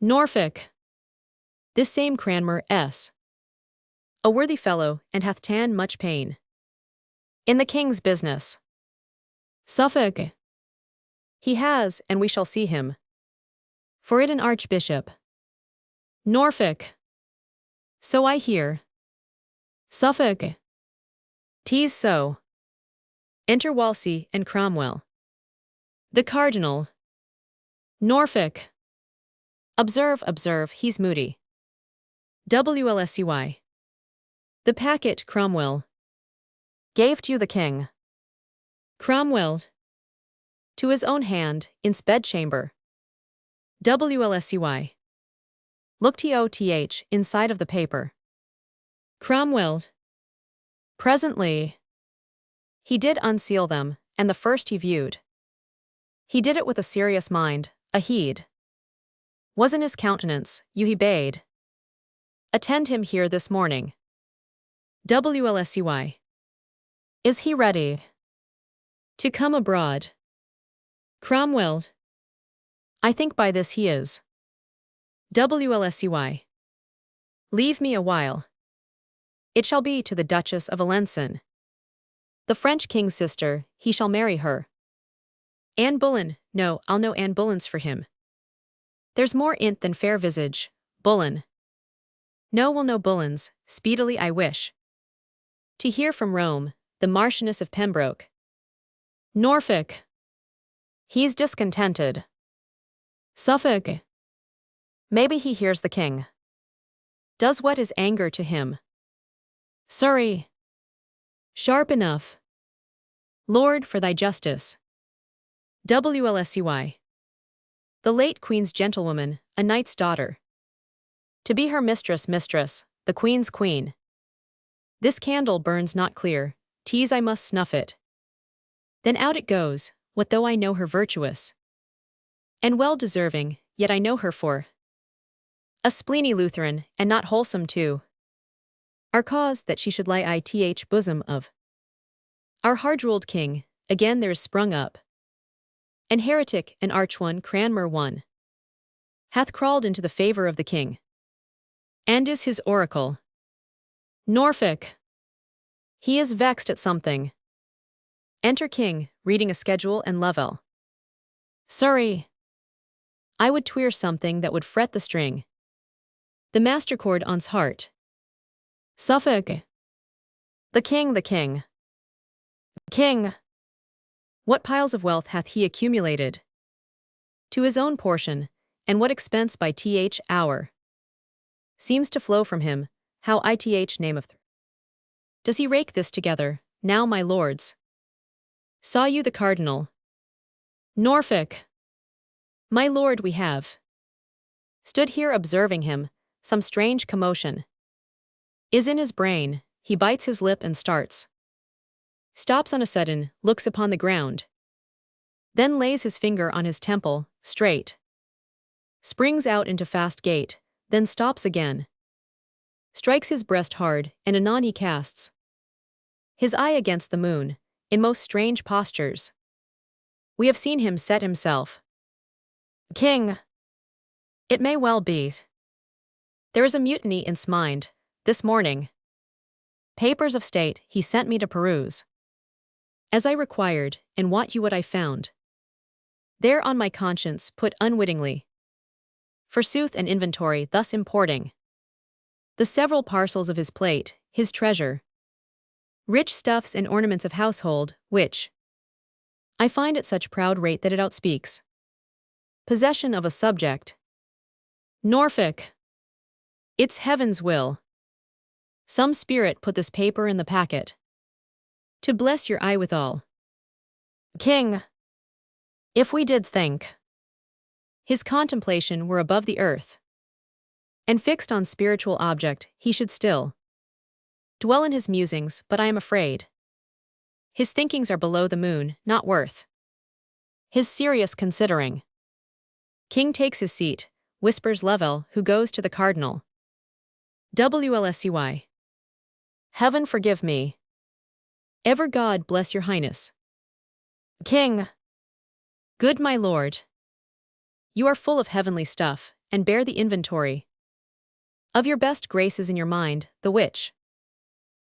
Norfolk. This same Cranmer S. a worthy fellow, and hath ta'en much pain in the king's business. Suffolk. He has, and we shall see him. For it an archbishop. Norfolk. So I hear. Suffolk. 'Tis so. Enter Wolsey and Cromwell. The Cardinal. Norfolk. Observe, he's moody. WLSCY. The packet Cromwell gave to the king. Cromwell. To his own hand, in bedchamber. WLSCY. Look TOTH inside of the paper. Cromwell. Presently. He did unseal them, and the first he viewed. He did it with a serious mind, a heed. Was in his countenance, you he bade. Attend him here this morning. WLSCY. Is he ready to come abroad? Cromwell. I think by this he is. WLSCY. Leave me a while. It shall be to the Duchess of Alençon. The French king's sister, he shall marry her. Anne Boleyn, no, I'll know Anne Boleyn's for him. There's more in't than fair visage, Boleyn. No will know Boleyn's, speedily I wish. To hear from Rome, the Marchioness of Pembroke. Norfolk. He's discontented. Suffolk. Maybe he hears the king. Does what is anger to him. Surrey. Sharp enough. Lord, for thy justice. WLSCY. The late queen's gentlewoman, a knight's daughter. To be her mistress, the queen's queen. This candle burns not clear, 'tis I must snuff it. Then out it goes, what though I know her virtuous and well deserving, yet I know her for a spleeny Lutheran, and not wholesome too. Our cause that she should lie ith bosom of our hard-ruled king, again there is sprung up an heretic, an arch one, Cranmer one, hath crawled into the favor of the king, and is his oracle. Norfolk. He is vexed at something. Enter king, reading a schedule and Lovell. Surrey. I would tweer something that would fret the string. The master chord on's heart. Suffolk. The king. King. What piles of wealth hath he accumulated? To his own portion, and what expense by th hour seems to flow from him, how ith nameth. Does he rake this together, now my lords? Saw you the cardinal? Norfolk. My lord, we have stood here observing him, some strange commotion is in his brain, he bites his lip and starts. Stops on a sudden, looks upon the ground. Then lays his finger on his temple, straight. Springs out into fast gait, then stops again. Strikes his breast hard, and anon he casts his eye against the moon, in most strange postures. We have seen him set himself. King. It may well be. There is a mutiny in's mind, this morning. Papers of state he sent me to peruse, as I required, and wot you what I found? There on my conscience put unwittingly. Forsooth an inventory thus importing the several parcels of his plate, his treasure, rich stuffs and ornaments of household, which I find at such proud rate that it outspeaks possession of a subject. Norfolk. It's heaven's will. Some spirit put this paper in the packet to bless your eye withal. King. If we did think his contemplation were above the earth, and fixed on spiritual object, he should still dwell in his musings, but I am afraid his thinkings are below the moon, not worth his serious considering. King takes his seat, whispers Lovell, who goes to the cardinal. WLSCY. Heaven forgive me. Ever God bless your highness. King. Good my lord. You are full of heavenly stuff, and bear the inventory of your best graces in your mind, the which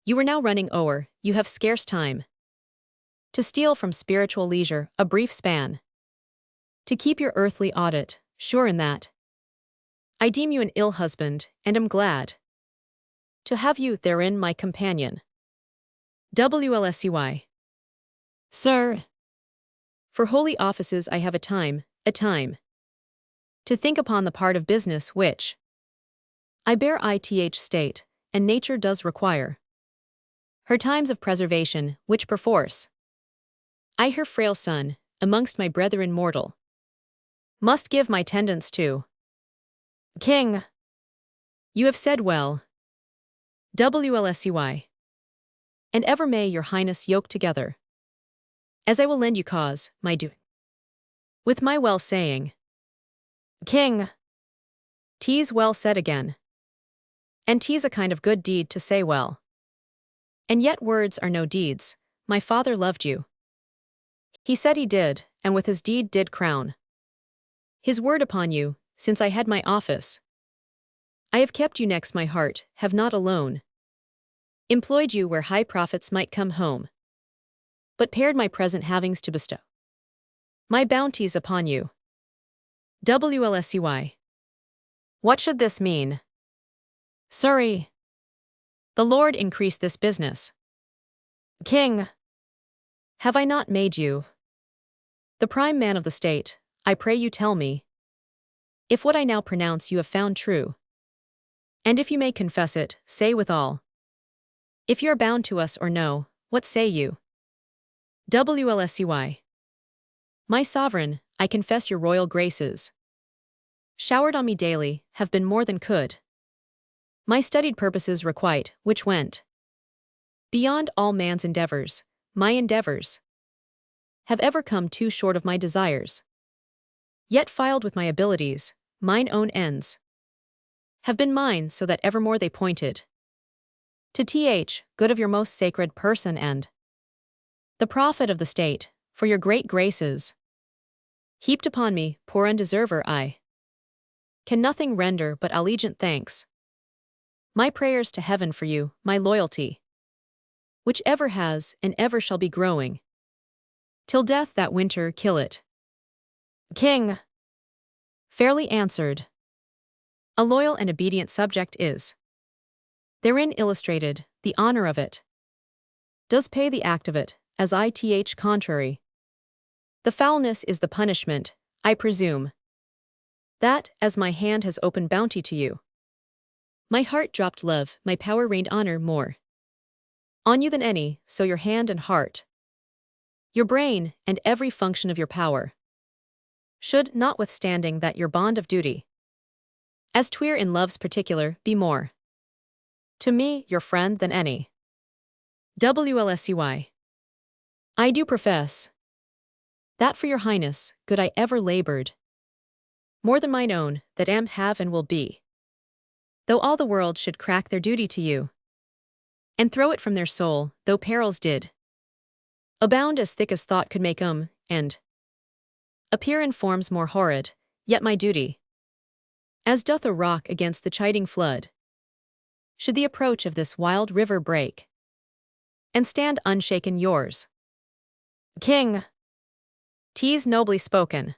you are now running o'er. You have scarce time to steal from spiritual leisure a brief span, to keep your earthly audit, sure in that I deem you an ill husband, and am glad to have you therein my companion. WLSCY. Sir, for holy offices I have a time, to think upon the part of business which I bear ith state, and nature does require her times of preservation, which perforce I her frail son, amongst my brethren mortal, must give my tendance to. King, you have said well. WLSCY. And ever may your highness yoke together, as I will lend you cause, my doing, with my well saying. King, 'tis well said again. And 'tis a kind of good deed to say well. And yet words are no deeds. My father loved you. He said he did, and with his deed did crown his word upon you, since I had my office. I have kept you next my heart, have not alone employed you where high profits might come home, but pared my present havings to bestow my bounties upon you. WLSCY. What should this mean? Surrey. The Lord increase this business. King, have I not made you the prime man of the state? I pray you tell me if what I now pronounce you have found true. And if you may confess it, say withal, if you are bound to us or no, what say you? WLSCY. My sovereign, I confess your royal graces, showered on me daily, have been more than could my studied purposes requite, which went beyond all man's endeavors. My endeavors have ever come too short of my desires. Yet filed with my abilities, mine own ends have been mine, so that evermore they pointed to good of your most sacred person and the profit of the state, for your great graces heaped upon me, poor undeserver, I can nothing render but allegiant thanks. My prayers to heaven for you, my loyalty, which ever has and ever shall be growing, till death that winter kill it. King, fairly answered. A loyal and obedient subject is therein illustrated, the honor of it does pay the act of it, as ith contrary. The foulness is the punishment, I presume. That, as my hand has opened bounty to you, my heart dropped love, my power rained honor more on you than any, so your hand and heart, your brain, and every function of your power should, notwithstanding that your bond of duty, as 'twere in love's particular, be more to me, your friend, than any. WLSCY. I do profess that for your highness, good I ever labored, more than mine own, that am, have, and will be. Though all the world should crack their duty to you, and throw it from their soul, though perils did abound as thick as thought could make and appear in forms more horrid, yet my duty, as doth a rock against the chiding flood, should the approach of this wild river break, and stand unshaken yours. King, 'tis nobly spoken.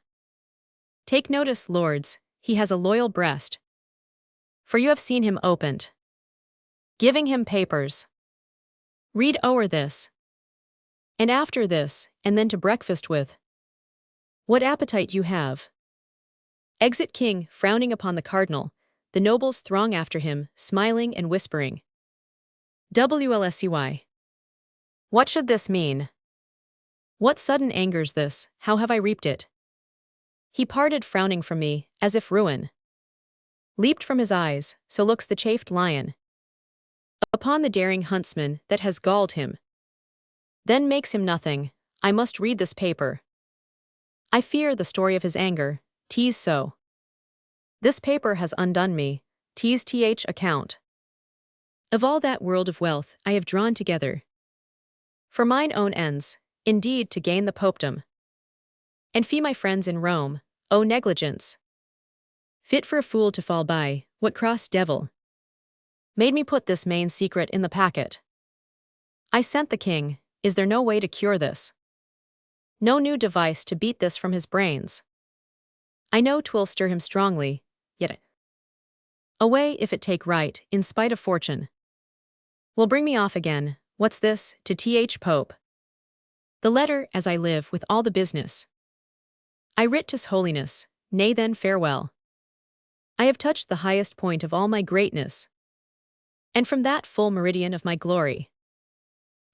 Take notice, lords, he has a loyal breast, for you have seen him opened, giving him papers. Read o'er this, and after this, and then to breakfast with what appetite you have. Exit King, frowning upon the cardinal. The nobles throng after him, smiling and whispering. WLSCY. What should this mean? What sudden anger's this? How have I reaped it? He parted frowning from me, as if ruin leaped from his eyes, so looks the chafed lion upon the daring huntsman that has galled him, then makes him nothing. I must read this paper. I fear the story of his anger, 'tis so. This paper has undone me, 'tis account of all that world of wealth I have drawn together for mine own ends, indeed to gain the popedom and fee my friends in Rome. O negligence! Fit for a fool to fall by, what cross devil made me put this main secret in the packet? I sent the king, is there no way to cure this? No new device to beat this from his brains? I know 'twill stir him strongly, yet away if it take right, in spite of fortune. Will bring me off again, what's this, to Th Pope? The letter, as I live, with all the business I writ to 's holiness, nay then farewell. I have touched the highest point of all my greatness, and from that full meridian of my glory,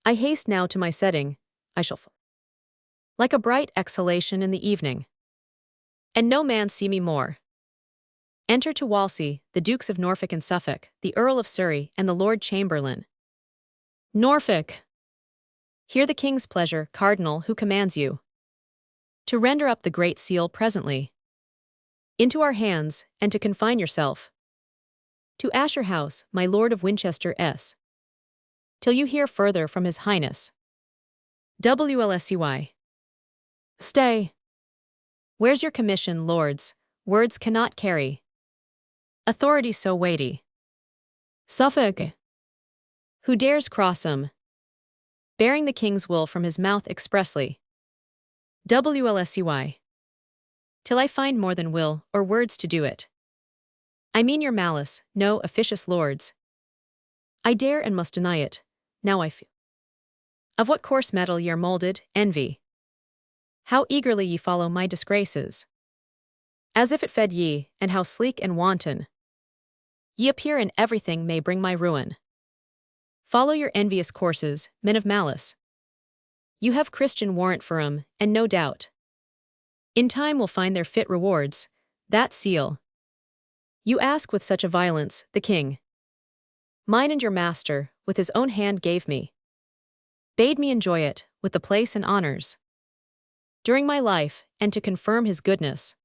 I haste now to my setting, I shall fall like a bright exhalation in the evening, and no man see me more. Enter to Wolsey, the Dukes of Norfolk and Suffolk, the Earl of Surrey, and the Lord Chamberlain. Norfolk! Hear the king's pleasure, Cardinal, who commands you to render up the great seal presently into our hands, and to confine yourself to Asher House, my Lord of Winchester S., till you hear further from his Highness. WLSCY. Stay. Where's your commission, lords? Words cannot carry authority so weighty. Suffolk. Who dares cross 'em? Bearing the king's will from his mouth expressly. WLSCY. Till I find more than will or words to do it. I mean your malice, no officious lords. I dare and must deny it, now I feel. Of what coarse metal ye are moulded, envy. How eagerly ye follow my disgraces. As if it fed ye, and how sleek and wanton ye appear in everything may bring my ruin. Follow your envious courses, men of malice. You have Christian warrant for 'em, and no doubt in time will find their fit rewards, that seal you ask with such a violence, the king. Mine and your master, with his own hand gave me. Bade me enjoy it, with the place and honors. During my life, and to confirm his goodness.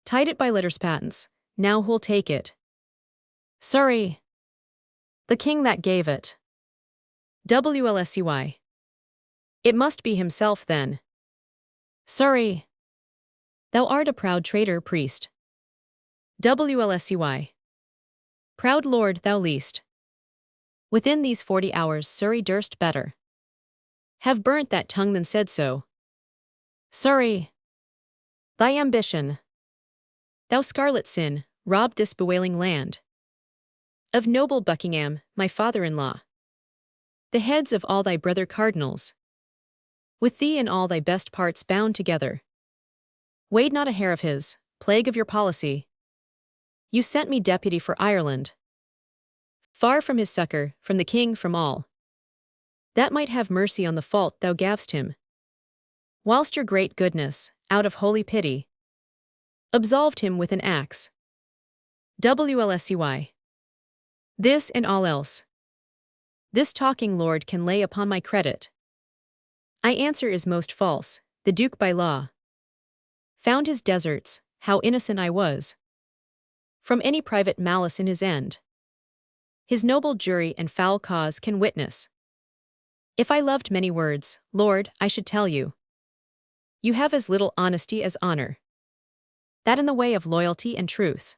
Tied it by letters patents, now who'll take it? Surrey. The king that gave it. WLSCY. It must be himself then. Surrey. Thou art a proud traitor, priest. WLSCY. Proud lord thou least. Within these 40 hours Surrey durst better have burnt that tongue than said so. Surrey. Thy ambition, thou scarlet sin, robbed this bewailing land of noble Buckingham, my father-in-law, the heads of all thy brother cardinals, with thee and all thy best parts bound together. Weighed not a hair of his, plague of your policy. You sent me deputy for Ireland, far from his succor, from the king, from all that might have mercy on the fault thou gav'st him, whilst your great goodness, out of holy pity, absolved him with an axe. WLSCY. This and all else this talking lord can lay upon my credit. I answer is most false, the Duke by law found his deserts, how innocent I was from any private malice in his end. His noble jury and foul cause can witness. If I loved many words, Lord, I should tell you. You have as little honesty as honor. That in the way of loyalty and truth.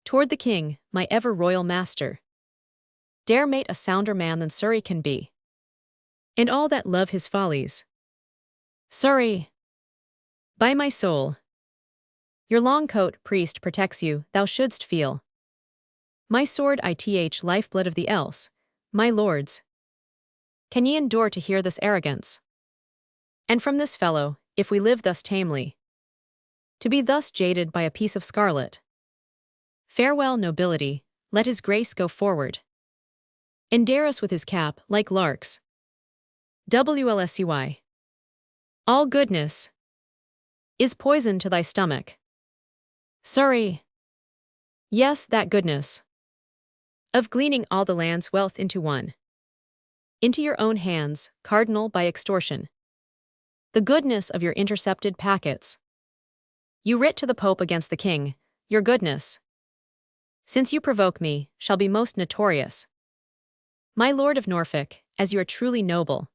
Toward the king, my ever royal master. Dare mate a sounder man than Surrey can be. And all that love his follies. Surrey. By my soul. Your long coat, priest, protects you, thou shouldst feel. My sword ith lifeblood of the else, my lords. Can ye endure to hear this arrogance? And from this fellow, if we live thus tamely, to be thus jaded by a piece of scarlet. Farewell, nobility, let his grace go forward. And dare us with his cap, like larks. WLSCY. All goodness is poison to thy stomach. Surrey. Yes, that goodness of gleaning all the land's wealth into one. Into your own hands, cardinal, by extortion. The goodness of your intercepted packets. You writ to the Pope against the king, your goodness, since you provoke me, shall be most notorious. My Lord of Norfolk, as you are truly noble,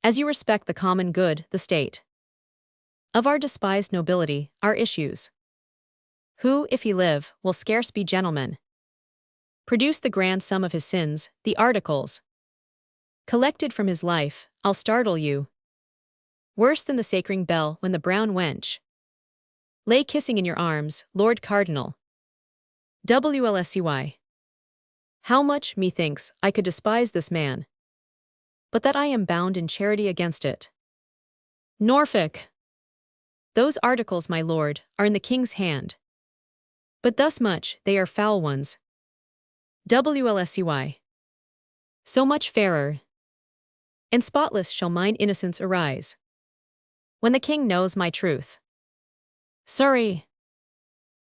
as you respect the common good, the state of our despised nobility, our issues, who, if he live, will scarce be gentleman. Produce the grand sum of his sins, the articles collected from his life, I'll startle you. Worse than the sacring bell when the brown wench lay kissing in your arms, Lord Cardinal. WLSCY. How much, methinks, I could despise this man, but that I am bound in charity against it. Norfolk. Those articles, my lord, are in the king's hand. But thus much, they are foul ones. WLSCY. So much fairer and spotless shall mine innocence arise, when the king knows my truth. Sorry.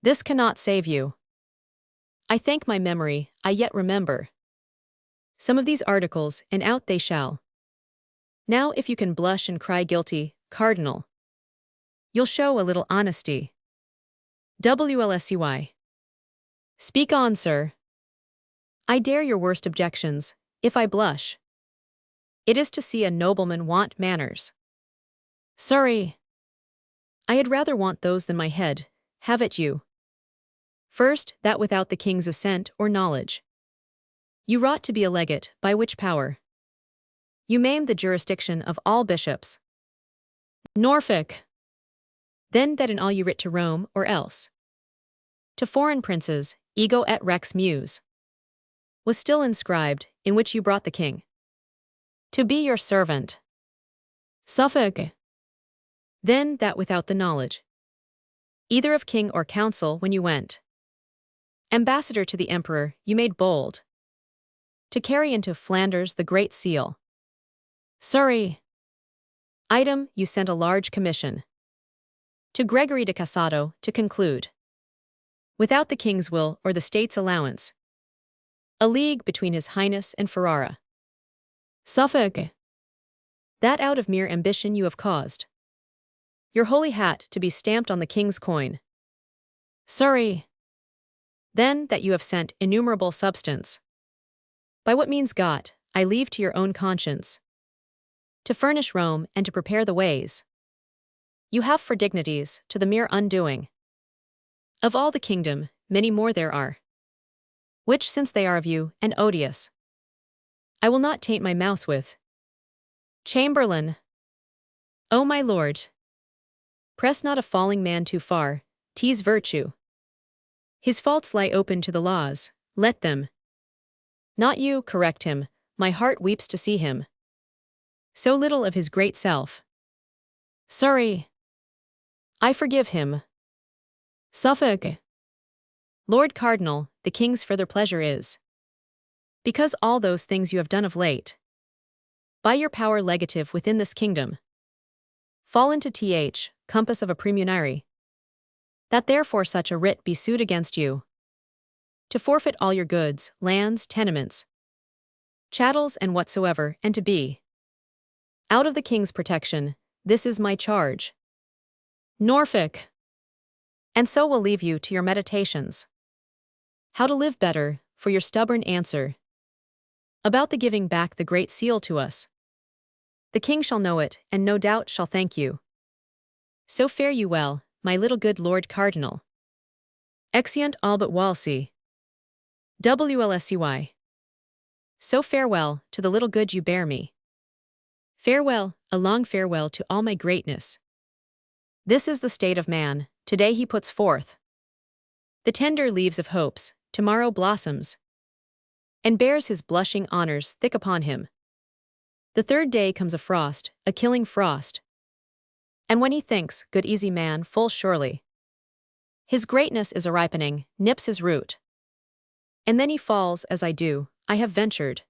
This cannot save you. I thank my memory, I yet remember some of these articles, and out they shall. Now if you can blush and cry guilty, Cardinal, you'll show a little honesty. WLSCY. Speak on, sir. I dare your worst objections, if I blush. It is to see a nobleman want manners. Sorry. I had rather want those than my head, have it you. First, that without the king's assent or knowledge, you wrought to be a legate, by which power you maimed the jurisdiction of all bishops. Norfolk. Then that in all you writ to Rome, or else to foreign princes, ego et rex muse, was still inscribed, in which you brought the king to be your servant. Suffolk. Then that without the knowledge either of king or council, when you went ambassador to the emperor, you made bold to carry into Flanders the great seal. Sorry. Item, you sent a large commission to Gregory de Casado to conclude, without the king's will or the state's allowance, a league between his highness and Ferrara. Suffolk. That out of mere ambition you have caused your holy hat to be stamped on the king's coin. Sorry. Then that you have sent innumerable substance, by what means got, I leave to your own conscience, to furnish Rome and to prepare the ways you have for dignities, to the mere undoing of all the kingdom. Many more there are, which since they are of you, and odious, I will not taint my mouth with. Chamberlain. O my lord, press not a falling man too far, 'tis virtue. His faults lie open to the laws, let them not you correct him, my heart weeps to see him so little of his great self. Sorry. I forgive him. Suffolk. Lord Cardinal, the king's further pleasure is, because all those things you have done of late, by your power legative within this kingdom, fall into compass of a praemunire, that therefore such a writ be sued against you, to forfeit all your goods, lands, tenements, chattels and whatsoever, and to be out of the king's protection. This is my charge. Norfolk. And so will leave you to your meditations, how to live better, for your stubborn answer about the giving back the great seal to us. The king shall know it, and no doubt shall thank you. So fare you well, my little good Lord Cardinal. Exeunt Albert Wolsey. WLSCY. So farewell to the little good you bear me. Farewell, a long farewell to all my greatness. This is the state of man, today he puts forth the tender leaves of hopes, tomorrow blossoms, and bears his blushing honors thick upon him. The third day comes a frost, a killing frost. And when he thinks, good easy man, full surely his greatness is a ripening, nips his root. And then he falls, as I do, I have ventured,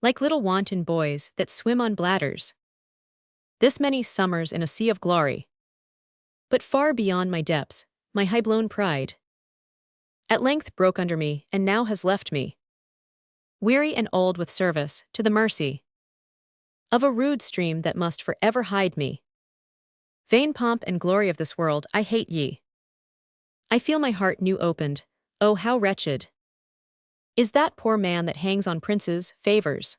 like little wanton boys that swim on bladders, this many summers in a sea of glory. But far beyond my depths, my high-blown pride at length broke under me, and now has left me, weary and old with service, to the mercy of a rude stream that must for ever hide me. Vain pomp and glory of this world, I hate ye. I feel my heart new opened, oh how wretched is that poor man that hangs on princes' favors.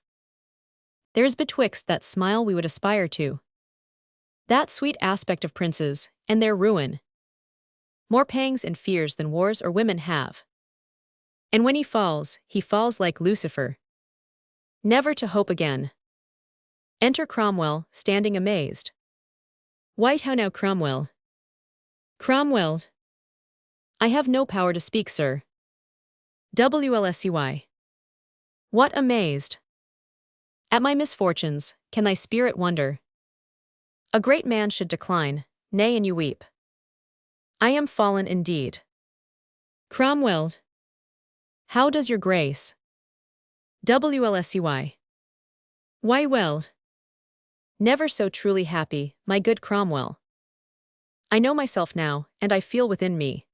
There's betwixt that smile we would aspire to, that sweet aspect of princes, and their ruin, more pangs and fears than wars or women have. And when he falls like Lucifer, never to hope again. Enter Cromwell, standing amazed. White, how now, Cromwell? Cromwell. I have no power to speak, sir. WLSCY. What, amazed? At my misfortunes, can thy spirit wonder? A great man should decline, nay, and you weep. I am fallen indeed. Cromwell. How does your grace? WLSCY. Why, well. Never so truly happy, my good Cromwell. I know myself now, and I feel within me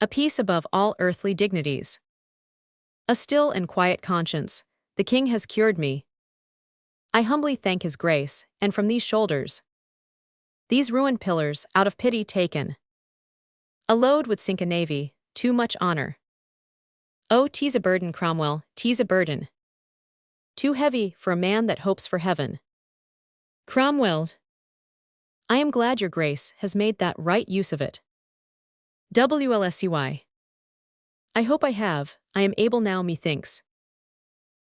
a peace above all earthly dignities. A still and quiet conscience, the king has cured me. I humbly thank his grace, and from these shoulders, these ruined pillars, out of pity taken, a load would sink a navy, too much honor. Oh, 'tis a burden, Cromwell, 'tis a burden, too heavy for a man that hopes for heaven. Cromwell. I am glad your grace has made that right use of it. WLSCY. I hope I have, I am able now, methinks,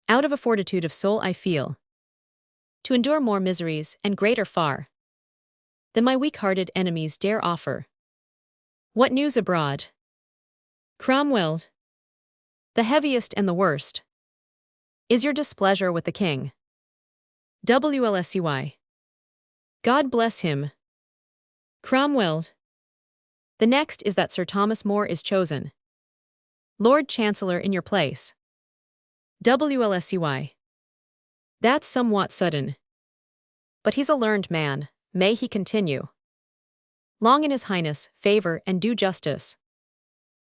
out of a fortitude of soul I feel, to endure more miseries and greater far than my weak-hearted enemies dare offer. What news abroad? Cromwell. The heaviest and the worst is your displeasure with the king. WLSCY. God bless him. Cromwell. The next is that Sir Thomas More is chosen Lord Chancellor in your place. WLSCY. That's somewhat sudden. But he's a learned man, may he continue long in his highness, favor, and do justice.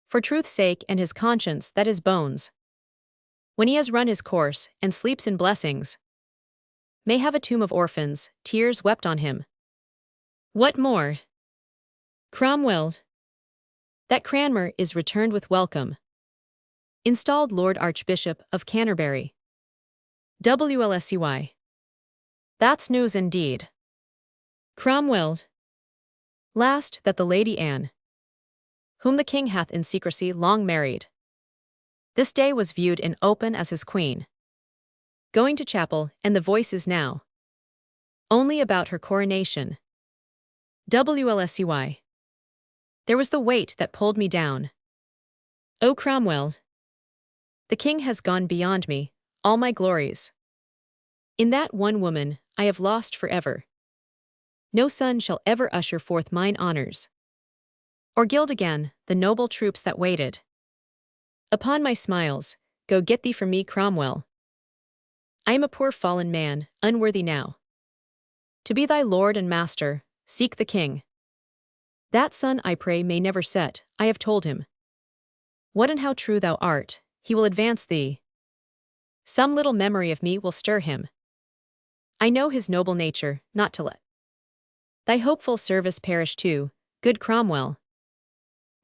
For truth's sake and his conscience that his bones, when he has run his course and sleeps in blessings, may have a tomb of orphans, tears wept on him. What more? Cromwell. That Cranmer is returned with welcome, installed Lord Archbishop of Canterbury. WLSCY. That's news indeed. Cromwell. Last, that the Lady Anne, whom the king hath in secrecy long married, this day was viewed in open as his queen, going to chapel, and the voice is now only about her coronation. WLSCY. There was the weight that pulled me down. O Cromwell. The king has gone beyond me, all my glories. In that one woman I have lost forever. No son shall ever usher forth mine honors, or gild again the noble troops that waited upon my smiles. Go get thee from me, Cromwell. I am a poor fallen man, unworthy now to be thy lord and master. Seek the king. That son, I pray, may never set. I have told him what and how true thou art. He will advance thee. Some little memory of me will stir him. I know his noble nature, not to let thy hopeful service perish too, good Cromwell.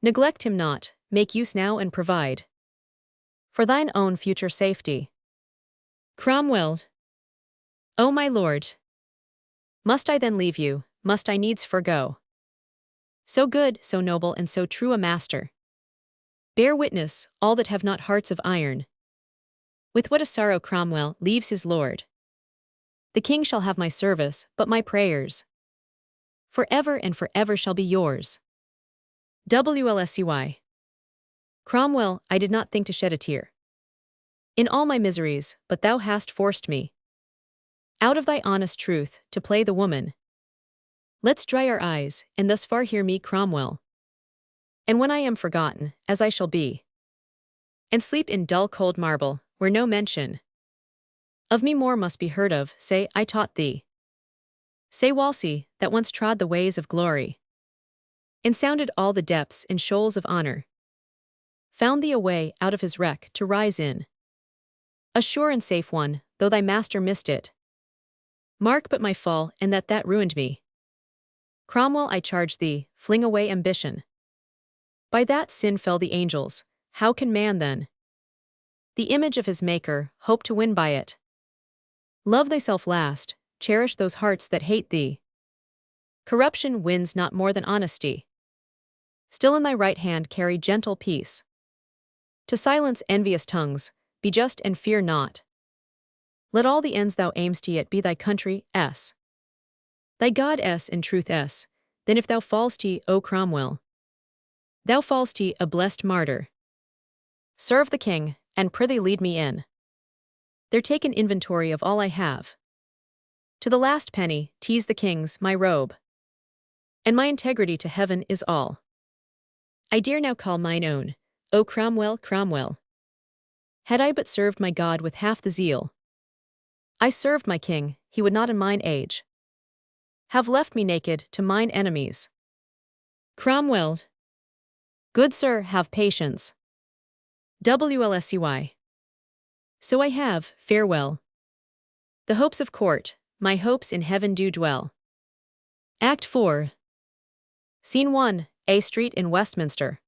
Neglect him not, make use now and provide for thine own future safety. Cromwell. O my lord. Must I then leave you, must I needs forego so good, so noble, and so true a master? Bear witness, all that have not hearts of iron, with what a sorrow Cromwell leaves his lord. The king shall have my service, but my prayers forever and forever shall be yours. WLSCY. Cromwell, I did not think to shed a tear in all my miseries, but thou hast forced me out of thy honest truth to play the woman. Let's dry our eyes, and thus far hear me, Cromwell. And when I am forgotten, as I shall be, and sleep in dull cold marble, where no mention of me more must be heard of, say, I taught thee. Say Wolsey, that once trod the ways of glory, and sounded all the depths and shoals of honor, found thee a way out of his wreck to rise in, a sure and safe one, though thy master missed it. Mark but my fall, and that ruined me. Cromwell, I charge thee, fling away ambition. By that sin fell the angels. How can man then, the image of his Maker, hope to win by it? Love thyself last, cherish those hearts that hate thee. Corruption wins not more than honesty. Still in thy right hand carry gentle peace. To silence envious tongues, be just and fear not. Let all the ends thou aim'st at be thy country, thy God, in truth, then if thou fall'st, O Cromwell, thou fall'st a blessed martyr. Serve the king, and prithee lead me in. There take an inventory of all I have. To the last penny, tease the king's, my robe. And my integrity to heaven is all. I dare now call mine own, O Cromwell, Cromwell. Had I but served my God with half the zeal I served my king, he would not in mine age have left me naked to mine enemies. Cromwell. Good sir, have patience. WLSCY. So I have, farewell. The hopes of court, my hopes in heaven do dwell. Act 4. Scene 1, A street in Westminster.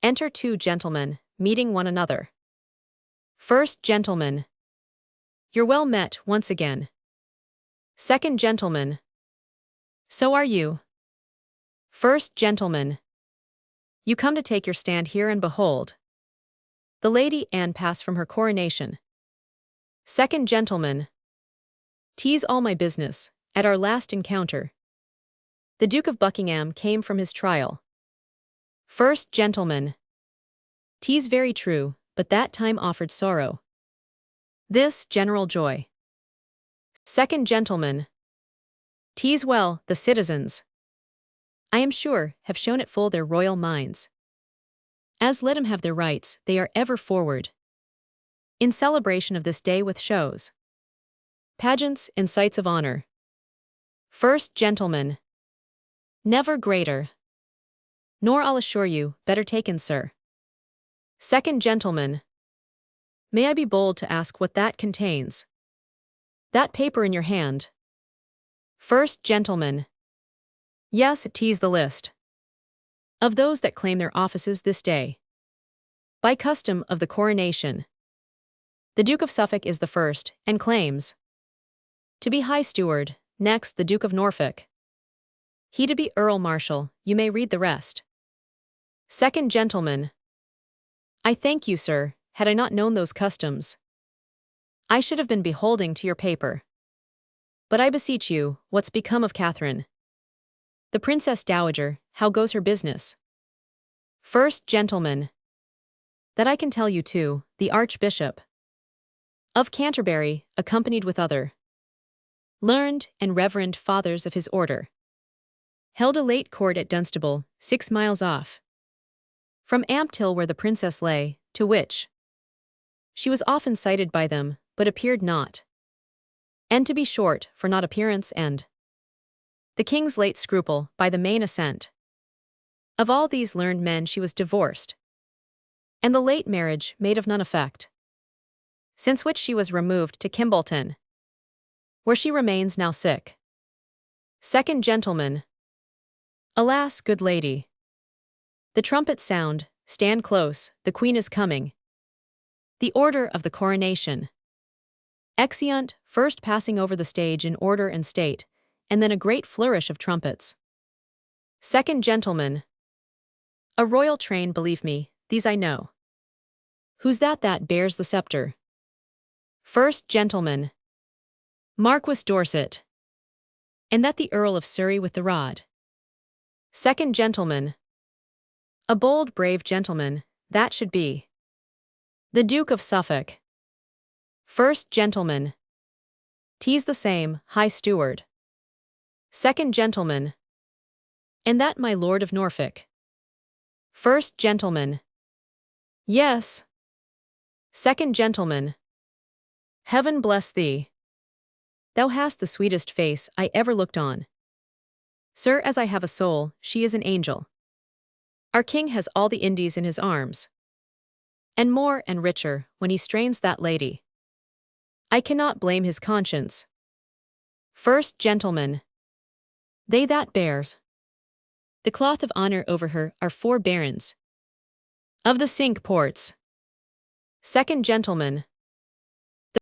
Enter two gentlemen, meeting one another. First gentleman. You're well met once again. Second gentleman. So are you. First gentleman. You come to take your stand here and behold the Lady Anne pass from her coronation. Second gentleman. 'Tis all my business, at our last encounter. The Duke of Buckingham came from his trial. First gentleman. 'Tis very true, but that time offered sorrow. This general joy. Second gentleman. 'Tis well, the citizens, I am sure, have shown it full their royal minds. As let 'em have their rights, they are ever forward. In celebration of this day with shows, pageants, and sights of honor. First gentleman. Never greater. Nor I'll assure you, better taken, sir. Second gentleman. May I be bold to ask what that contains? That paper in your hand. First gentleman. Yes, 'tis the list of those that claim their offices this day. By custom of the coronation, the Duke of Suffolk is the first, and claims to be High Steward, next the Duke of Norfolk. He to be Earl Marshal, you may read the rest. Second gentleman. I thank you, sir, had I not known those customs, I should have been beholding to your paper. But I beseech you, what's become of Catherine, the Princess Dowager, how goes her business? First gentleman. That I can tell you too, the Archbishop of Canterbury, accompanied with other learned and reverend fathers of his order, held a late court at Dunstable, 6 miles off from Ampthill where the princess lay, to which she was often cited by them, but appeared not. And to be short, for not appearance and the king's late scruple, by the main assent of all these learned men she was divorced, and the late marriage made of none effect. Since which she was removed to Kimbolton, where she remains now sick. Second gentleman. Alas, good lady. The trumpets sound, stand close, the queen is coming. The order of the coronation. Exeunt, first passing over the stage in order and state, and then a great flourish of trumpets. Second gentleman. A royal train, believe me, these I know. Who's that bears the scepter? First gentleman. Marquis Dorset. And that the Earl of Surrey with the rod. Second gentleman. A bold, brave gentleman, that should be the Duke of Suffolk. First gentleman. 'Tis the same, High Steward. Second gentleman. And that my Lord of Norfolk. First gentleman. Yes. Second gentleman. Heaven bless thee. Thou hast the sweetest face I ever looked on. Sir, as I have a soul, she is an angel. Our king has all the Indies in his arms, and more and richer, when he strains that lady. I cannot blame his conscience. First gentleman. They that bears the cloth of honor over her are 4 barons of the Cinque Ports. Second gentleman.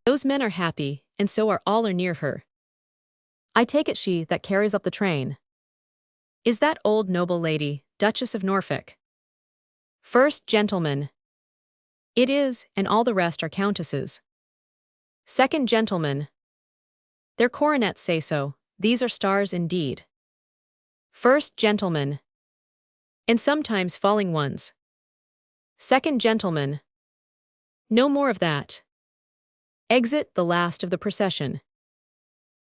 Those men are happy, and so are all are near her. I take it she that carries up the train is that old noble lady, Duchess of Norfolk. First gentleman. It is, and all the rest are countesses. Second gentleman. Their coronets say so, these are stars indeed. First gentleman. And sometimes falling ones. Second gentleman. No more of that. Exit the last of the procession.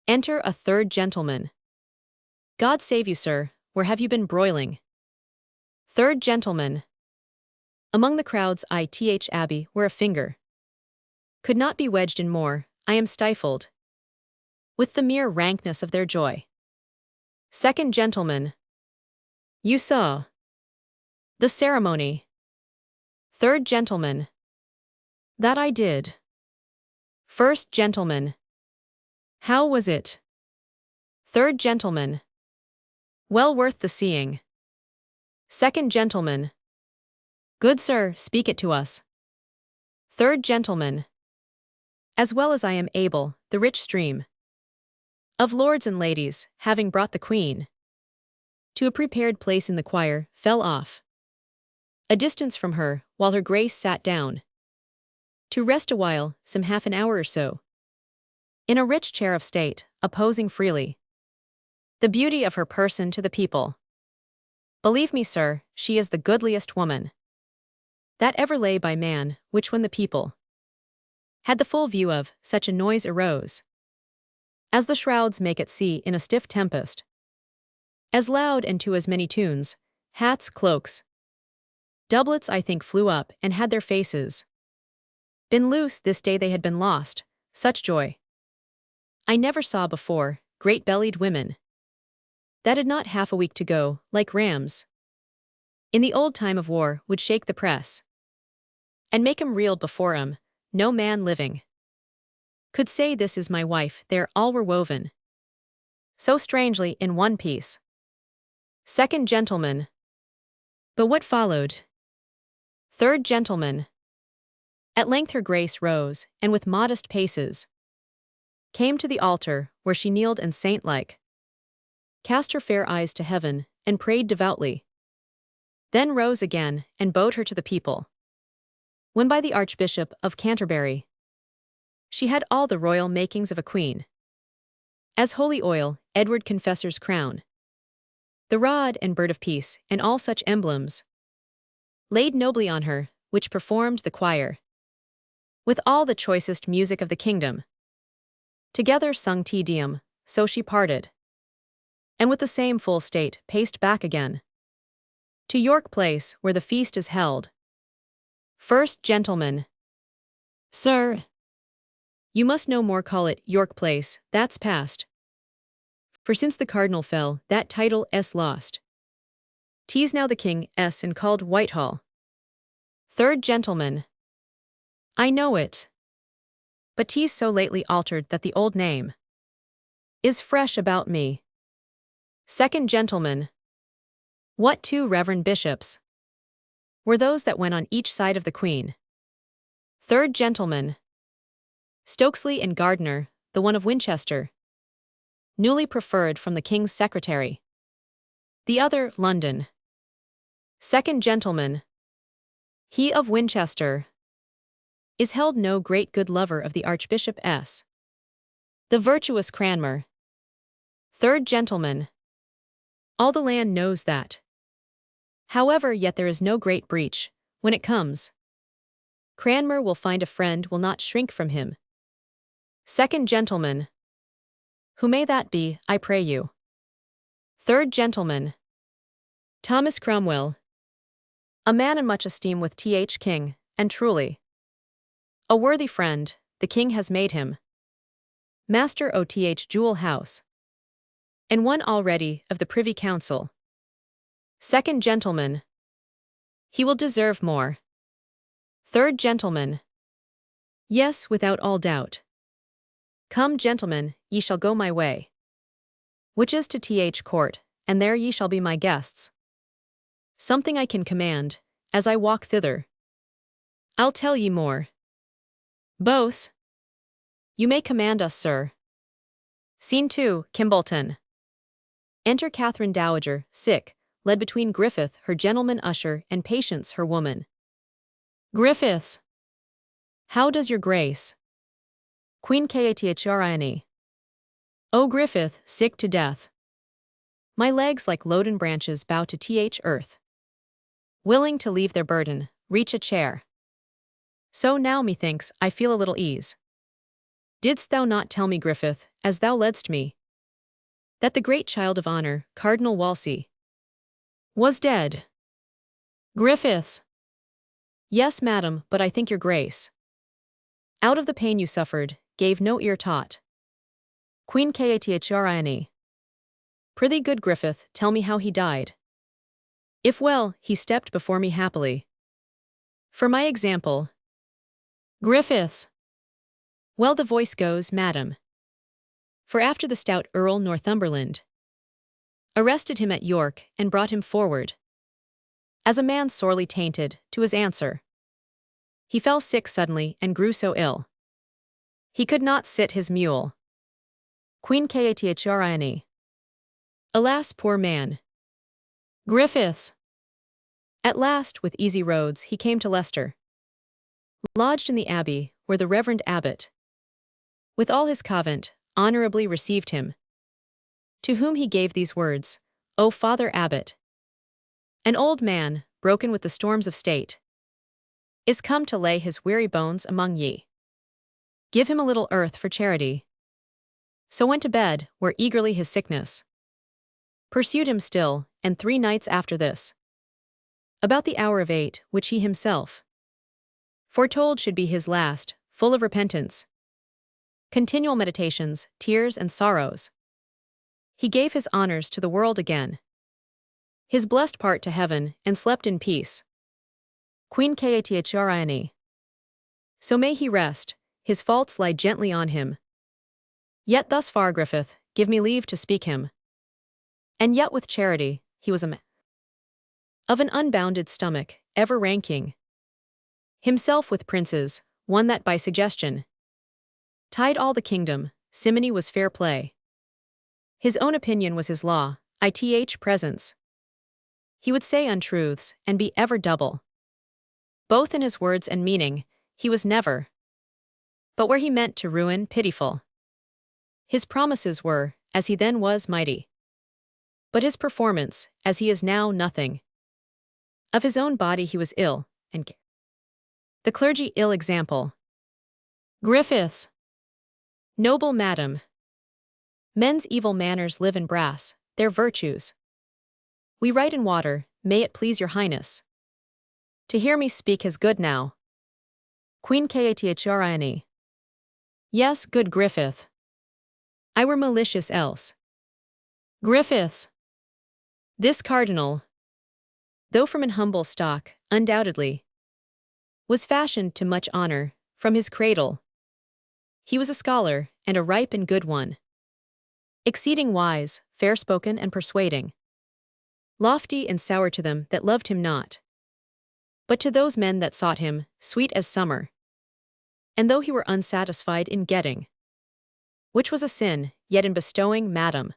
Enter a third gentleman. God save you, sir, where have you been broiling? Third gentleman. Among the crowds I.th. Abbey where a finger could not be wedged in more, I am stifled with the mere rankness of their joy. Second gentleman. You saw the ceremony. Third gentleman. That I did. First gentleman. How was it? Third gentleman. Well worth the seeing. Second gentleman. Good sir, speak it to us. Third gentleman. As well as I am able, the rich stream of lords and ladies, having brought the queen to a prepared place in the choir, fell off a distance from her, while her grace sat down to rest a while, some half an hour or so, in a rich chair of state, opposing freely the beauty of her person to the people. Believe me, sir, she is the goodliest woman that ever lay by man, which when the people had the full view of, such a noise arose as the shrouds make at sea in a stiff tempest, as loud and to as many tunes, hats, cloaks, doublets I think flew up and had their faces been loose this day they had been lost, such joy I never saw before, great-bellied women that had not half a week to go, like rams in the old time of war, would shake the press and make 'em reel before 'em. No man living could say this is my wife, there all were woven so strangely in one piece. Second gentleman. But what followed? Third gentleman. At length her grace rose, and with modest paces came to the altar, where she kneeled and saint-like cast her fair eyes to heaven, and prayed devoutly. Then rose again, and bowed her to the people. When by the Archbishop of Canterbury she had all the royal makings of a queen, as holy oil, Edward Confessor's crown, the rod and bird of peace, and all such emblems, laid nobly on her, which performed the choir, with all the choicest music of the kingdom, together sung Te Deum, so she parted, and with the same full state paced back again to York Place, where the feast is held. First gentleman. Sir, you must no more call it York Place, that's past. For since the Cardinal fell, that title s lost. 'Tis now the King s and called Whitehall. Third gentleman. I know it. But 'tis so lately altered that the old name is fresh about me. Second gentleman. What two reverend bishops were those that went on each side of the Queen? Third gentleman. Stokesley and Gardiner, the one of Winchester, newly preferred from the King's secretary. The other, London. Second gentleman. He of Winchester is held no great good lover of the Archbishop s. The virtuous Cranmer. Third gentleman. All the land knows that. However, yet there is no great breach, when it comes. Cranmer will find a friend will not shrink from him. Second gentleman. Who may that be, I pray you? Third gentleman. Thomas Cromwell. A man in much esteem with Th. King, and truly a worthy friend, the King has made him Master o' Th. Jewel House, and one already of the Privy Council. Second gentleman. He will deserve more. Third gentleman. Yes, without all doubt. Come, gentlemen, ye shall go my way, which is to Th. Court, and there ye shall be my guests. Something I can command, as I walk thither. I'll tell ye more. Both. You may command us, sir. Scene 2, Kimbolton. Enter Catherine Dowager, sick, led between Griffith, her gentleman usher, and Patience, her woman. Griffiths! How does your grace? Queen Cathrine. O Griffith, sick to death. My legs like loden branches bow to earth. Willing to leave their burden, reach a chair. So now methinks I feel a little ease. Didst thou not tell me, Griffith, as thou ledst me, that the great child of honor, Cardinal Wolsey, was dead? Griffiths! Yes, madam, but I think your grace, out of the pain you suffered, gave no ear taught. Queen Cathrine. Prithee, good Griffith, tell me how he died. If well, he stepped before me happily. For my example. Griffiths! Well, the voice goes, madam. For after the stout Earl Northumberland arrested him at York and brought him forward, as a man sorely tainted, to his answer, he fell sick suddenly and grew so ill, he could not sit his mule. Queen Cathrine. Alas, poor man. Griffiths! At last, with easy roads, he came to Leicester, lodged in the abbey, where the reverend abbot, with all his convent, honorably received him, to whom he gave these words: O Father Abbot, an old man, broken with the storms of state, is come to lay his weary bones among ye. Give him a little earth for charity. So went to bed, where eagerly his sickness pursued him still, and 3 nights after this, about the hour of 8, which he himself foretold should be his last, full of repentance, continual meditations, tears, and sorrows, he gave his honors to the world again, his blessed part to heaven, and slept in peace. Queen Cathrine. So may he rest, his faults lie gently on him. Yet thus far, Griffith, give me leave to speak him. And yet with charity, he was a man of an unbounded stomach, ever ranking himself with princes, one that by suggestion tied all the kingdom. Simony was fair play. His own opinion was his law, ith presence. He would say untruths, and be ever double, both in his words and meaning. He was never, but where he meant to ruin, pitiful. His promises were, as he then was, mighty, but his performance, as he is now, nothing. Of his own body he was ill, and the clergy ill example. Griffiths! Noble madam, men's evil manners live in brass, their virtues we write in water. May it please your highness to hear me speak as good now. Queen Cathrine. Yes, good Griffith. I were malicious else. Griffiths! This cardinal, though from an humble stock, undoubtedly, was fashioned to much honor. From his cradle he was a scholar, and a ripe and good one, exceeding wise, fair-spoken and persuading, lofty and sour to them that loved him not, but to those men that sought him, sweet as summer. And though he were unsatisfied in getting, which was a sin, yet in bestowing, madam,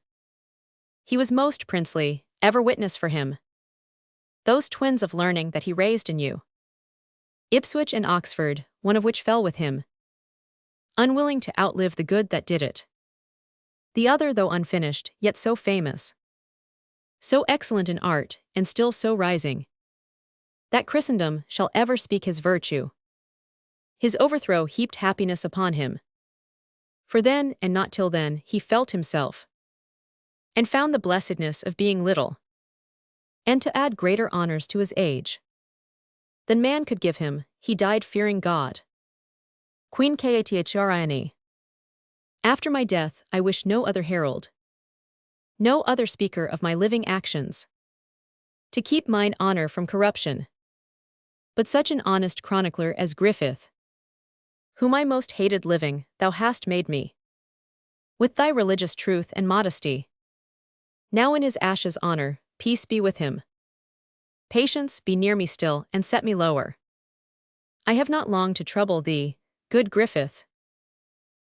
he was most princely. Ever witness for him those twins of learning that he raised in you, Ipswich and Oxford, one of which fell with him, unwilling to outlive the good that did it. The other, though unfinished, yet so famous, so excellent in art, and still so rising, that Christendom shall ever speak his virtue. His overthrow heaped happiness upon him. For then, and not till then, he felt himself, and found the blessedness of being little, and to add greater honors to his age than man could give him. He died fearing God. Queen Cathrine. After my death, I wish no other herald, no other speaker of my living actions, to keep mine honor from corruption, but such an honest chronicler as Griffith, whom I most hated living. Thou hast made me, with thy religious truth and modesty. Now in his ashes honor, peace be with him. Patience, be near me still, and set me lower. I have not long to trouble thee, good Griffith.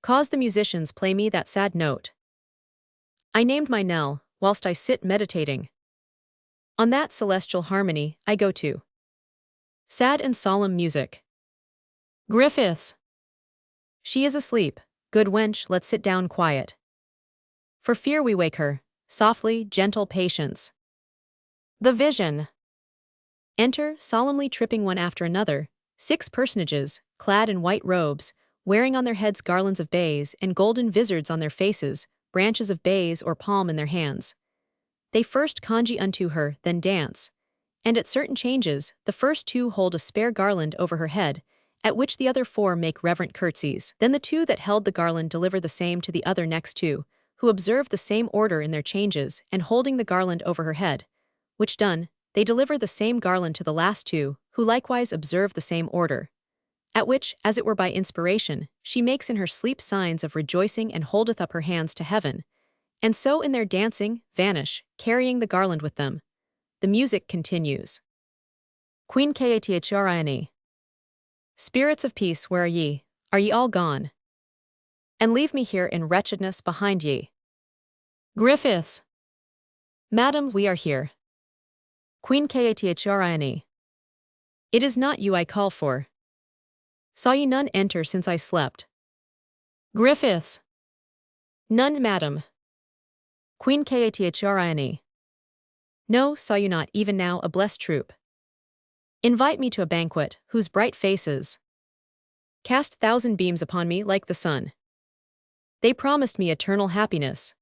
Cause the musicians play me that sad note I named my knell, whilst I sit meditating On that celestial harmony I go to. Sad and solemn music. Griffiths. She is asleep. Good wench, let's sit down quiet. For fear we wake her. Softly, gentle patience. The vision. Enter, solemnly tripping one after another, 6 personages, clad in white robes, wearing on their heads garlands of bays and golden vizards on their faces, branches of bays or palm in their hands. They first conjure unto her, then dance. And at certain changes, the first 2 hold a spare garland over her head, at which the other 4 make reverent curtsies. Then the 2 that held the garland deliver the same to the other next 2, who observe the same order in their changes, and holding the garland over her head, which done, they deliver the same garland to the last 2, who likewise observe the same order. At which, as it were by inspiration, she makes in her sleep signs of rejoicing and holdeth up her hands to heaven, and so in their dancing, vanish, carrying the garland with them. The music continues. Queen Cathrine. Spirits of peace, where are ye? Are ye all gone? And leave me here in wretchedness behind ye. Griffiths. Madam, we are here. Queen Cathrine. It is not you I call for. Saw ye none enter since I slept? Griffiths. None, madam. Queen Cathrine. No, saw you not even now a blessed troop? Invite me to a banquet, whose bright faces cast 1,000 beams upon me like the sun. They promised me eternal happiness,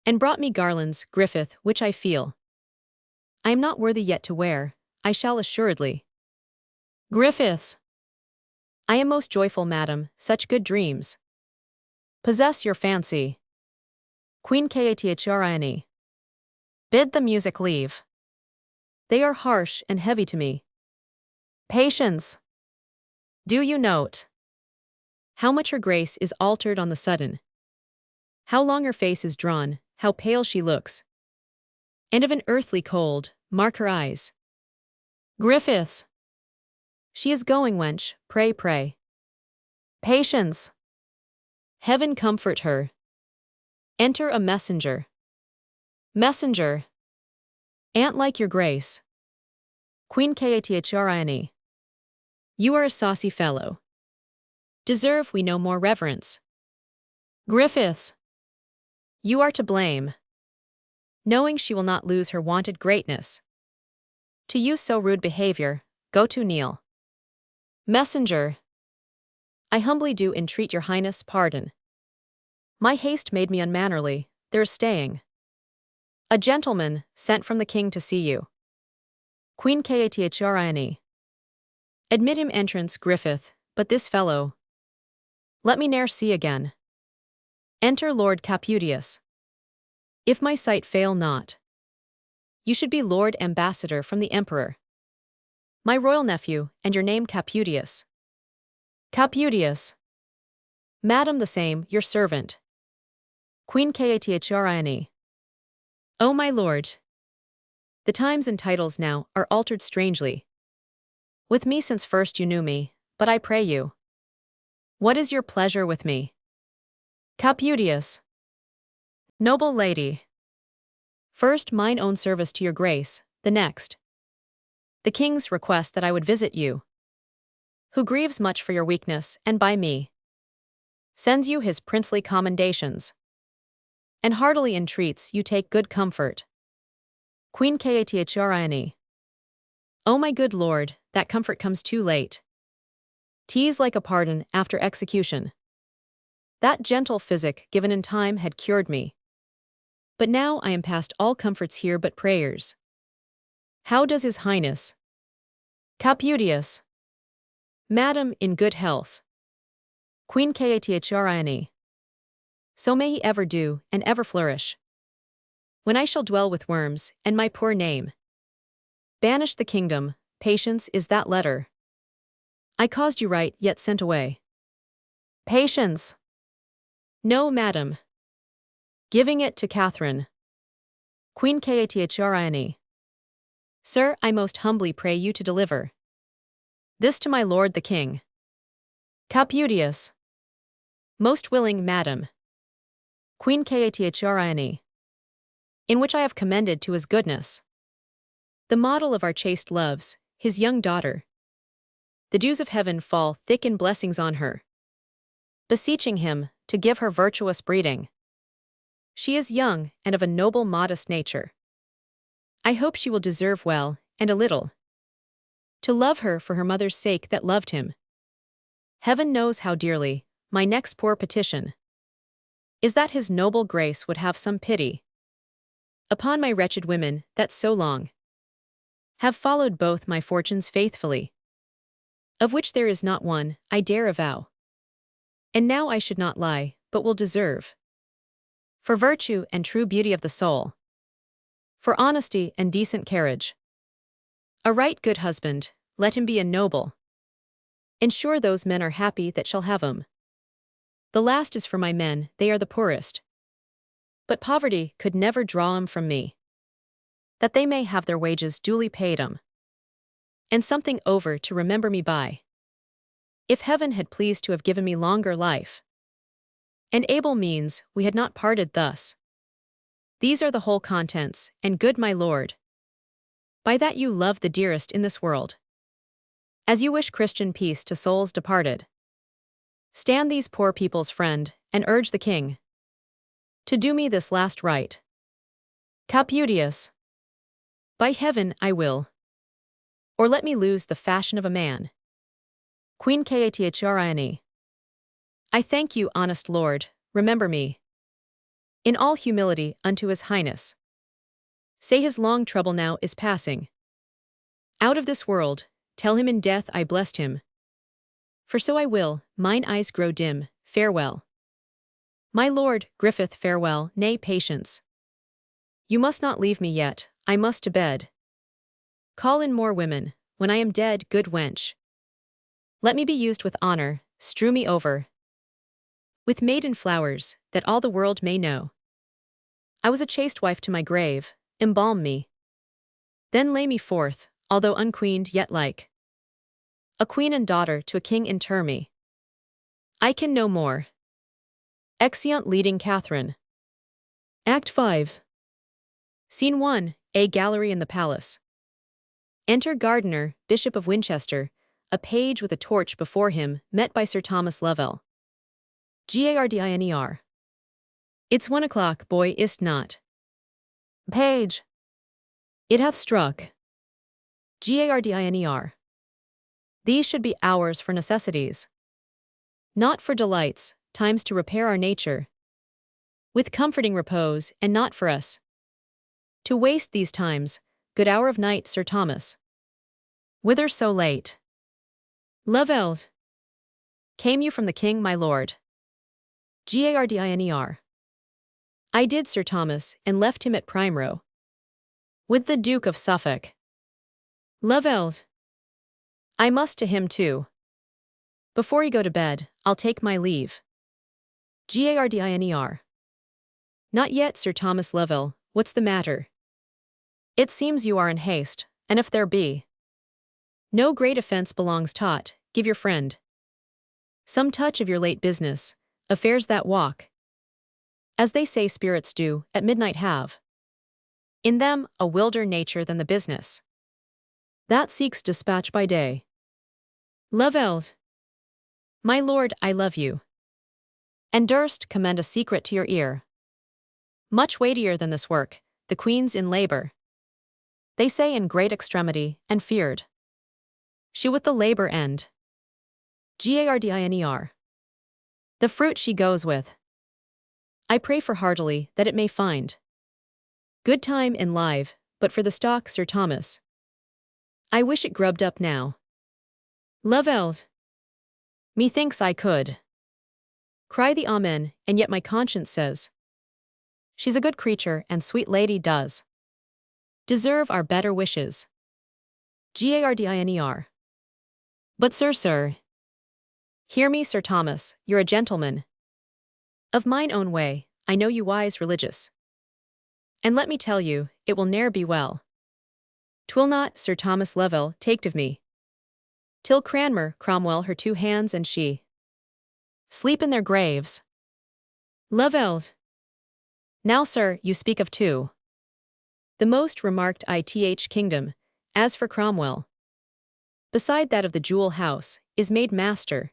and brought me garlands, Griffith, which I feel I am not worthy yet to wear. I shall assuredly. Griffiths. I am most joyful, madam, such good dreams possess your fancy. Queen Cathrine. Bid the music leave. They are harsh and heavy to me. Patience. Do you note how much her grace is altered on the sudden? How long her face is drawn, how pale she looks. And of an earthly cold, mark her eyes. Griffiths. She is going, wench, pray, pray. Patience. Heaven comfort her. Enter a messenger. Messenger. Aunt like your grace. Queen Cathrine. You are a saucy fellow. Deserve we no more reverence. Griffiths. You are to blame. Knowing she will not lose her wonted greatness. To use so rude behavior, go to kneel. Messenger. I humbly do entreat your highness pardon. My haste made me unmannerly, there is staying a gentleman, sent from the king to see you. Queen Cathrine. Admit him entrance, Griffith, but this fellow let me ne'er see again. Enter Lord Caputius. If my sight fail not, you should be Lord Ambassador from the Emperor. My royal nephew, and your name Caputius. Caputius. Madam, the same, your servant. Queen Cathrine. O my lord. The times and titles now are altered strangely. With me since first you knew me, but I pray you, what is your pleasure with me? Caputius. Noble lady. First mine own service to your grace, the next the king's request that I would visit you, who grieves much for your weakness, and by me sends you his princely commendations, and heartily entreats you take good comfort. Queen Cathrine. O my good lord, that comfort comes too late. 'Tis like a pardon after execution. That gentle physic given in time had cured me. But now I am past all comforts here but prayers. How does his highness? Caputius. Madam, in good health. Queen Cathrine. So may he ever do, and ever flourish. When I shall dwell with worms, and my poor name banish the kingdom, patience is that letter I caused you write, yet sent away. Patience. No, madam. Giving it to Catherine. Queen Cathrine. Sir, I most humbly pray you to deliver this to my lord the king. Caputius. Most willing, madam. Queen Cathrine. In which I have commended to his goodness the model of our chaste loves, his young daughter. The dews of heaven fall thick in blessings on her, beseeching him to give her virtuous breeding. She is young and of a noble modest nature. I hope she will deserve well, and a little, to love her for her mother's sake that loved him. Heaven knows how dearly, my next poor petition is that his noble grace would have some pity upon my wretched women that so long have followed both my fortunes faithfully, of which there is not one, I dare avow. And now I should not lie, but will deserve, for virtue and true beauty of the soul, for honesty and decent carriage, a right good husband, let him be a noble. Ensure those men are happy that shall have him. The last is for my men, they are the poorest. But poverty could never draw 'em from me, that they may have their wages duly paid 'em, and something over to remember me by. If heaven had pleased to have given me longer life, and able means, we had not parted thus. These are the whole contents, and good my lord, by that you love the dearest in this world, as you wish Christian peace to souls departed. Stand these poor people's friend, and urge the king to do me this last right. Caputius. By heaven, I will. Or let me lose the fashion of a man. Queen Catherine. I thank you, honest lord, remember me in all humility unto his highness. Say his long trouble now is passing out of this world, tell him in death I blessed him. For so I will, mine eyes grow dim, farewell. My lord, Griffith, farewell, nay, patience. You must not leave me yet, I must to bed. Call in more women, when I am dead, good wench. Let me be used with honor, strew me over with maiden flowers, that all the world may know I was a chaste wife to my grave, embalm me. Then lay me forth, although unqueened yet like a queen and daughter to a king inter me. I can no more. Exeunt leading Catherine. Act 5. Scene 1, a gallery in the palace. Enter Gardiner, Bishop of Winchester, a page with a torch before him, met by Sir Thomas Lovell. Gardiner. It's 1 o'clock, boy, is't not? Page. It hath struck. Gardiner. These should be hours for necessities, not for delights, times to repair our nature, with comforting repose, and not for us to waste these times. Good hour of night, Sir Thomas. Whither so late? Lovell's. Came you from the king, my lord? Gardiner. I did, Sir Thomas, and left him at Primero with the Duke of Suffolk. Lovell's. I must to him too. Before you go to bed, I'll take my leave. Gardiner. Not yet, Sir Thomas Lovell, what's the matter? It seems you are in haste, and if there be no great offense belongs taught, give your friend some touch of your late business, affairs that walk, as they say spirits do, at midnight have in them a wilder nature than the business that seeks dispatch by day. Lovell's. My lord, I love you, and durst commend a secret to your ear, much weightier than this work, the Queen's in labour. They say in great extremity, and feared she with the labour end. Gardiner. The fruit she goes with. I pray for heartily that it may find good time and live, but for the stock, Sir Thomas, I wish it grubbed up now. Lovell's. Methinks I could cry the amen, and yet my conscience says she's a good creature, and sweet lady does deserve our better wishes. Gardiner. But sir, hear me, Sir Thomas, you're a gentleman. Of mine own way, I know you wise religious. And let me tell you, it will ne'er be well. 'Twill not, Sir Thomas Lovell, take of me, till Cranmer, Cromwell, her 2 hands and she sleep in their graves. Lovell's. Now, sir, you speak of 2. The most remarked ith kingdom, As for Cromwell, beside that of the jewel house, is made master.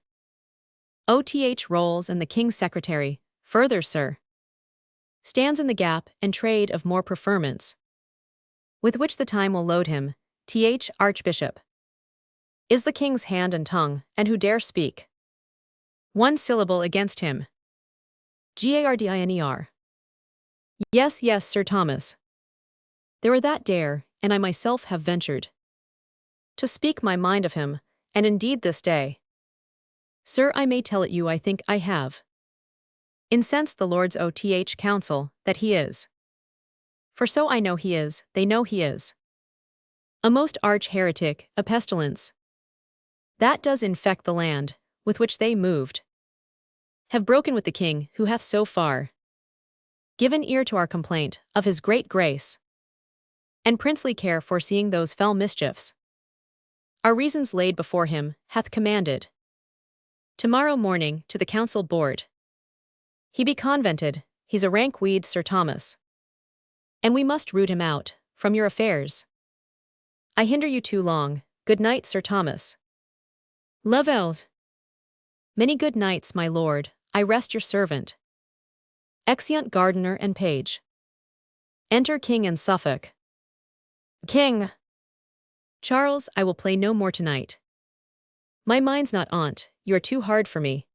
OTH rolls and the king's secretary, further sir, stands in the gap and trade of more preferments, with which the time will load him, archbishop, is the king's hand and tongue, and who dare speak one syllable against him? Gardiner. Yes, yes, Sir Thomas. There are that dare, and I myself have ventured to speak my mind of him, and indeed this day, sir, I may tell it you I think I have incensed the Lords OTH Council, that he is. For so I know he is, they know he is a most arch heretic, a pestilence that does infect the land, with which they moved, have broken with the king, who hath so far given ear to our complaint of his great grace and princely care foreseeing those fell mischiefs. Our reasons laid before him, hath commanded tomorrow morning to the council board he be convented. He's a rank weed, Sir Thomas, and we must root him out from your affairs. I hinder you too long. Good night, Sir Thomas. Lovels. Many good nights, my lord. I rest your servant. Exeunt Gardiner and page. Enter King and Suffolk. King. Charles, I will play no more tonight. My mind's not on't, you are too hard for me.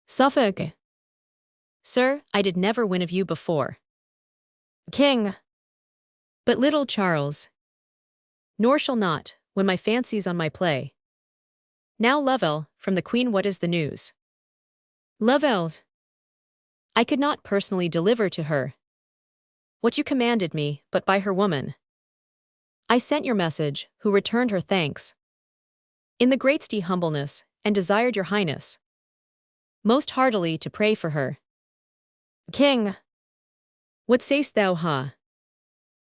Suffolk. Sir, I did never win of you before. King. But little Charles. Nor shall not, when my fancy's on my play. Now Lovell, from the Queen, what is the news? Lovell. I could not personally deliver to her what you commanded me, but by her woman. I sent your message, who returned her thanks in the greatest humbleness, and desired your highness most heartily to pray for her. King. What sayst thou, ha?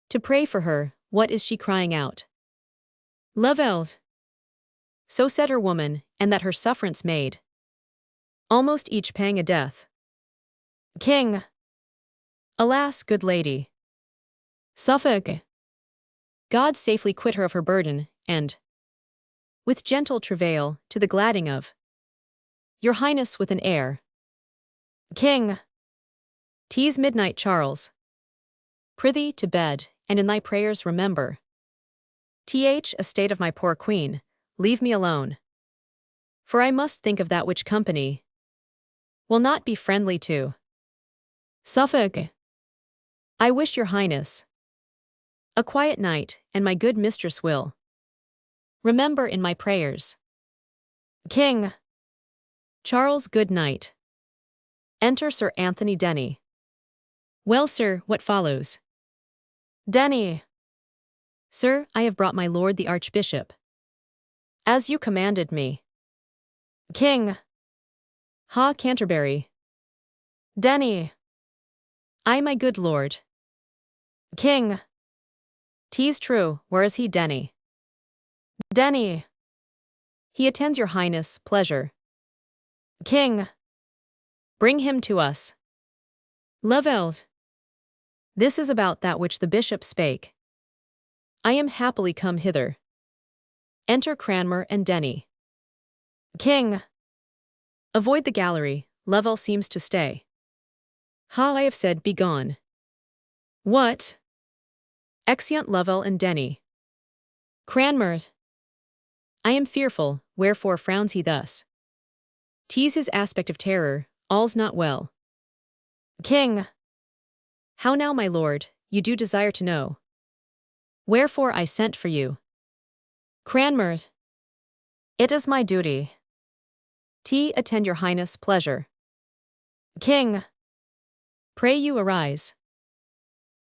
To pray for her, what is she crying out? Lovell. So said her woman, and that her sufferance made almost each pang a death. King. Alas, good lady. Suffolk. God safely quit her of her burden, and with gentle travail, to the gladding of your highness with an heir. King. 'Tis midnight, Charles. Prithee to bed, and in thy prayers remember a state of my poor queen. Leave me alone, for I must think of that which company will not be friendly to. Suffolk. I wish your highness a quiet night, and my good mistress will remember in my prayers. King. Charles, good night. Enter Sir Anthony Denny. Well, sir, what follows? Denny. Sir, I have brought my lord the archbishop, as you commanded me. King. Ha, Canterbury. Denny. I, my good lord. King. 'Tis true, where is he, Denny? Denny. He attends your highness' pleasure. King. Bring him to us. Lovell. This is about that which the bishop spake. I am happily come hither. Enter Cranmer and Denny. King. Avoid the gallery, Lovell seems to stay. Ha, I have said, be gone. What? Exeunt Lovell and Denny. Cranmer. I am fearful, wherefore frowns he thus? 'Tis his aspect of terror, all's not well. King. How now, my lord, you do desire to know wherefore I sent for you? Cranmer. It is my duty. Attend your highness' pleasure. King. Pray you arise.